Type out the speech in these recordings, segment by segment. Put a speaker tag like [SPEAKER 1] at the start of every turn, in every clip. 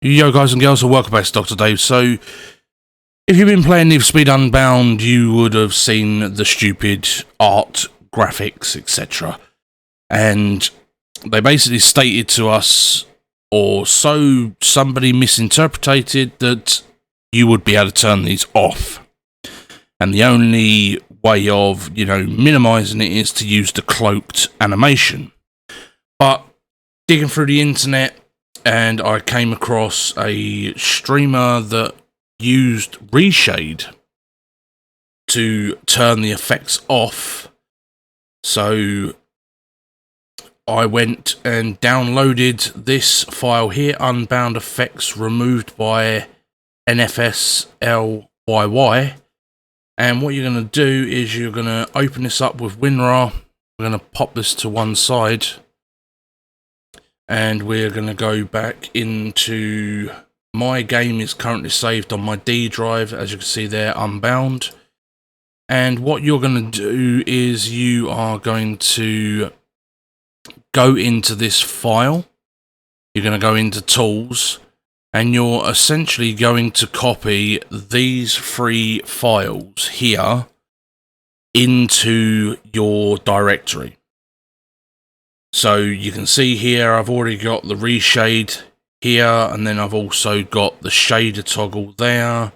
[SPEAKER 1] Yo guys and girls, and welcome back to Dr. Dave. So, if you've been playing Need for Speed Unbound, you would have seen the stupid art, graphics, etc. And they basically stated to us, or so somebody misinterpreted, that you would be able to turn these off. And the only way of, minimizing it is to use the cloaked animation. But digging through the internet, and I came across a streamer that used Reshade to turn the effects off. So I went and downloaded this file here, Unbound Effects Removed by NFSLYY. And what you're going to do is you're going to open this up with WinRAR. We're going to pop this to one side. And we're going to go back into, my game is currently saved on my D drive, as you can see there, Unbound. And what you're going to do is you are going to go into this file. You're going to go into Tools, and you're essentially going to copy these three files here into your directory. So you can see here I've already got the reshade here, and then I've also got the shader toggle there,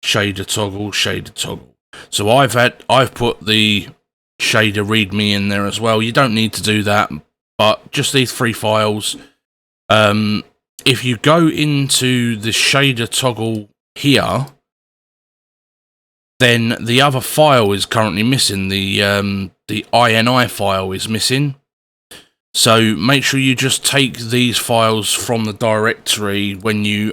[SPEAKER 1] shader toggle, shader toggle. So I've put the shader readme in there as well. You don't need to do that, but just these three files. If you go into the shader toggle here, then the other file is currently missing. The INI file is missing. So make sure you just take these files from the directory when you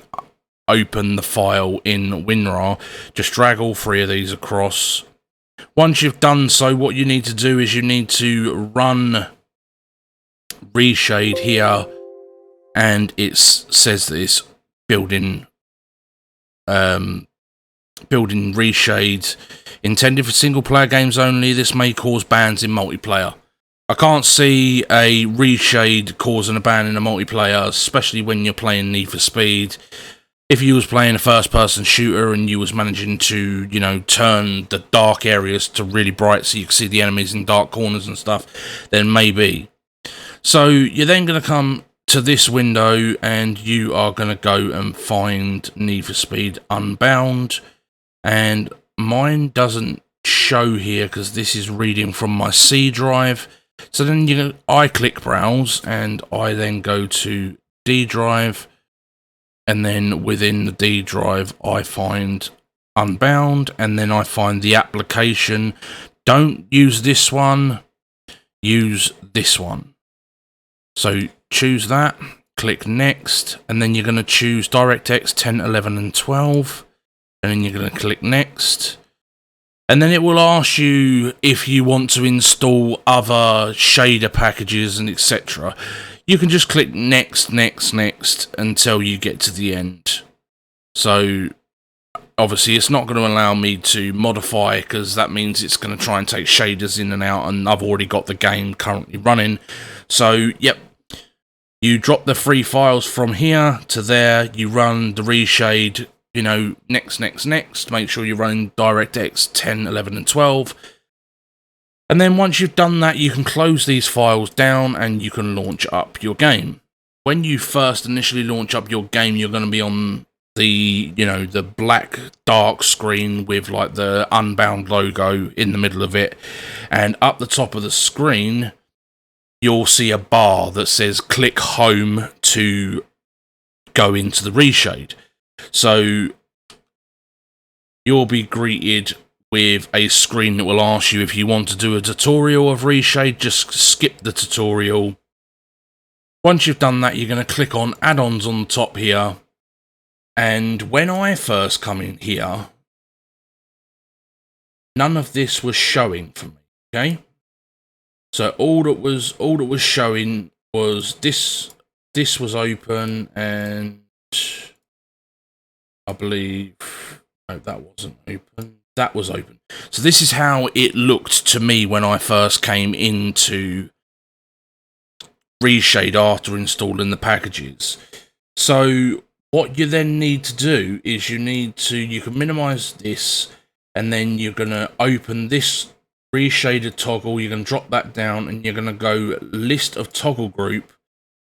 [SPEAKER 1] open the file in WinRAR. Just drag all three of these across. Once you've done so, what you need to do is you need to run Reshade here, and it says that it's building Reshade intended for single player games only. This may cause bans in multiplayer. I can't see a reshade causing a ban in a multiplayer, especially when you're playing Need for Speed. If you was playing a first-person shooter and you was managing to, turn the dark areas to really bright so you can see the enemies in dark corners and stuff, then maybe. So you're then going to come to this window and you are going to go and find Need for Speed Unbound. And mine doesn't show here because this is reading from my C drive. So then I click browse, and I then go to D drive, and then within the D drive I find Unbound, and then I find the application. Don't use this one, use this one. So choose that, click next, and then you're going to choose DirectX 10, 11 and 12, and then you're going to click next. And then it will ask you if you want to install other shader packages and etc. You can just click next, next, next until you get to the end. So obviously it's not going to allow me to modify, because that means it's going to try and take shaders in and out, and I've already got the game currently running. So yep, you drop the three files from here to there, you run the reshade, next, next, next. Make sure you're running DirectX 10, 11 and 12. And then once you've done that, you can close these files down and you can launch up your game. When you first initially launch up your game, you're going to be on the, the black dark screen with like the Unbound logo in the middle of it. And up the top of the screen, you'll see a bar that says click home to go into the reshade. So you'll be greeted with a screen that will ask you if you want to do a tutorial of reshade. Just skip the tutorial. Once you've done that, you're going to click on add-ons on the top here. And when I first come in here, none of this was showing for me. Okay, so all that was showing was this was open, and I believe, no, that wasn't open. That was open. So this is how it looked to me when I first came into Reshade after installing the packages. So What you then need to do is you can minimize this, and then you're going to open this reshaded toggle. You're going to drop that down, and you're going to go list of toggle group.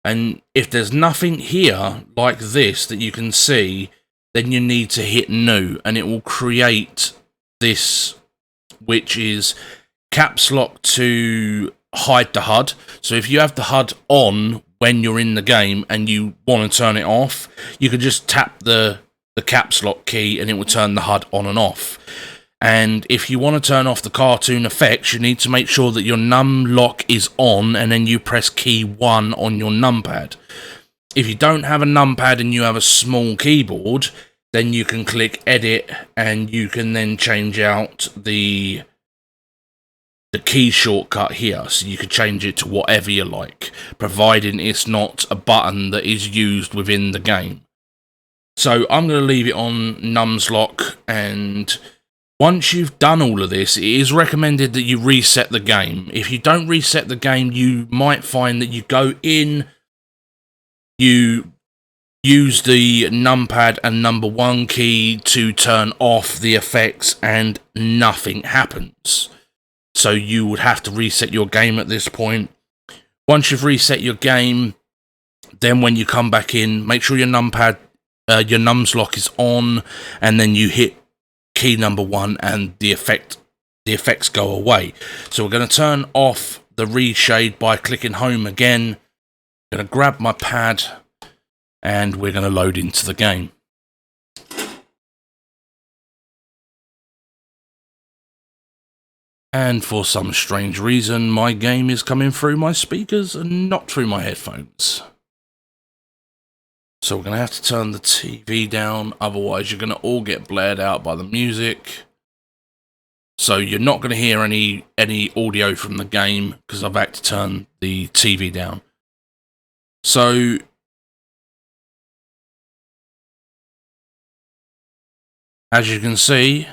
[SPEAKER 1] And if there's nothing here like this that you can see, then you need to hit new, and it will create this, which is caps lock to hide the HUD. So if you have the HUD on when you're in the game and you want to turn it off, you can just tap the caps lock key and it will turn the HUD on and off. And if you want to turn off the cartoon effects, you need to make sure that your num lock is on, and then you press key 1 on your numpad. If you don't have a numpad and you have a small keyboard, then you can click edit, and you can then change out the key shortcut here, so you can change it to whatever you like, providing it's not a button that is used within the game. So I'm going to leave it on nums lock, and once you've done all of this, it is recommended that you reset the game. If you don't reset the game, you might find that you go in, you use the numpad and number 1 key to turn off the effects and nothing happens. So you would have to reset your game at this point. Once you've reset your game, then when you come back in, make sure your numpad, your nums lock is on, and then you hit key number 1 and the effects go away. So we're going to turn off the reshade by clicking home again. I'm going to grab my pad and we're going to load into the game. And for some strange reason, my game is coming through my speakers and not through my headphones. So we're going to have to turn the TV down, otherwise you're going to all get blared out by the music. So you're not going to hear any audio from the game because I've had to turn the TV down. So as you can see,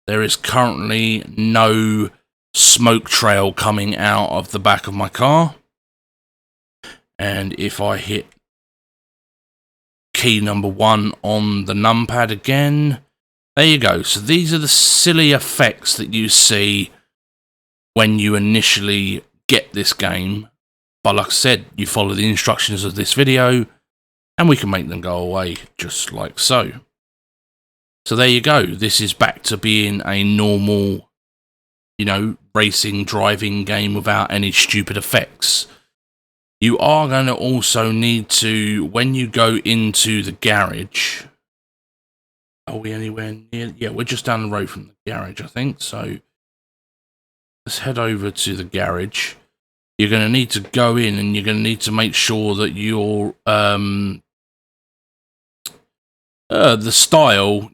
[SPEAKER 1] there is currently no smoke trail coming out of the back of my car. And if I hit key number 1 on the numpad again, there you go. So these are the silly effects that you see when you initially get this game. But like I said, you follow the instructions of this video and we can make them go away just like so. So there you go. This is back to being a normal, you know, racing, driving game without any stupid effects. You are going to also need to, when you go into the garage, are we anywhere near? Yeah, we're just down the road from the garage, I think. So let's head over to the garage. You're going to need to go in and you're going to need to make sure that your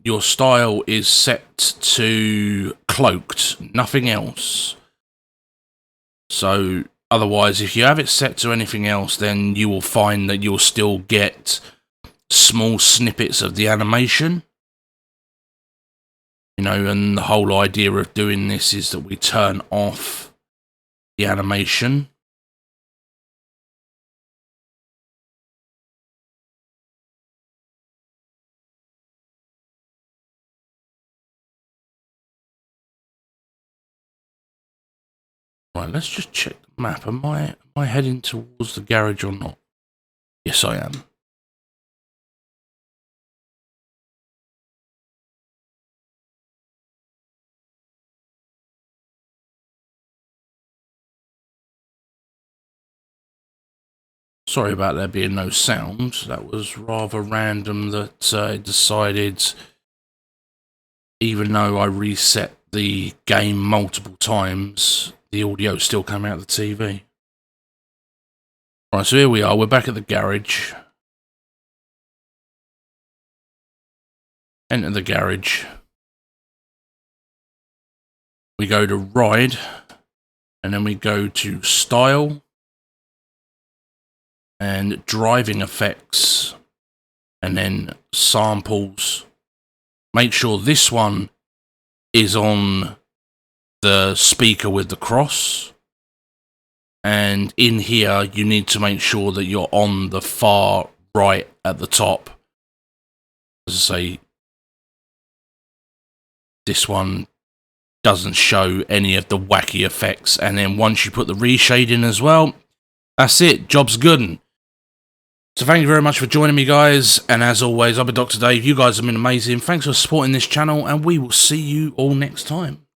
[SPEAKER 1] your style is set to cloaked, nothing else. So otherwise, if you have it set to anything else, then you will find that you'll still get small snippets of the animation. You know, and the whole idea of doing this is that we turn off the animation. Right, let's just check the map. Am I heading towards the garage or not? Yes, I am. Sorry about there being no sound. That was rather random that it decided, even though I reset the game multiple times, the audio still came out of the TV. Right, so here we are. We're back at the garage. Enter the garage. We go to ride, and then we go to style and driving effects, and then samples. Make sure this one is on the speaker with the cross, and in here you need to make sure that you're on the far right at the top, As I say, this one doesn't show any of the wacky effects, and then once you put the reshade in as well, that's it, job's good. So thank you very much for joining me, guys, and as always, I've been Dr. Dave. You guys have been amazing. Thanks for supporting this channel, and we will see you all next time.